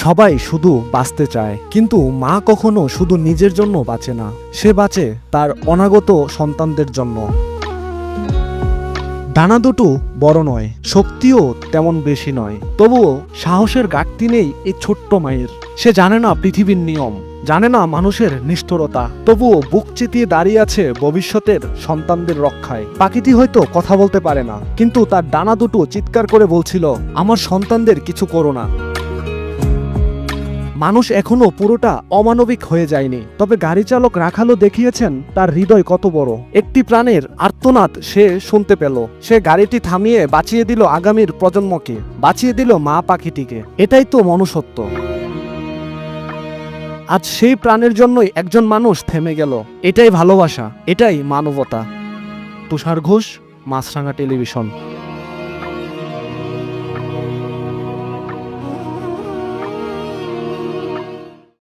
সবাই শুধু বাঁচতে চায়, কিন্তু মা কখনো শুধু নিজের জন্য বাঁচে না, সে বাঁচে তার অনাগত সন্তানদের জন্য। ডানা দুটো বড় নয়, শক্তিও তেমন বেশি নয়, তবুও সাহসের ঘাটতি নেই এই ছোট্ট মায়ের। সে জানে না পৃথিবীর নিয়ম, জানে না মানুষের নিষ্ঠুরতা, তবুও বুক চিতিয়ে দাঁড়িয়ে আছে ভবিষ্যতের সন্তানদের রক্ষায়। পাখিটি হয়তো কথা বলতে পারে না, কিন্তু তার ডানা দুটো চিৎকার করে বলছিল, আমার সন্তানদের কিছু করো না। মানুষ এখনো পুরোটা অমানবিক হয়ে যায়নি, তবে গাড়ি চালক রাখালো দেখিয়েছেন তার হৃদয় কত বড়। একটি প্রাণের আর্তনাদ সে শুনতে পেল, সে গাড়িটি থামিয়ে বাঁচিয়ে দিল আগামীর প্রজন্মকে, বাঁচিয়ে দিল মা পাখিটিকে। এটাই তো মনুষ্যত্ব। আজ সেই প্রাণের জন্যই একজন মানুষ থেমে গেল। এটাই ভালোবাসা, এটাই মানবতা। তুষার ঘোষ, মাছরাঙা টেলিভিশন।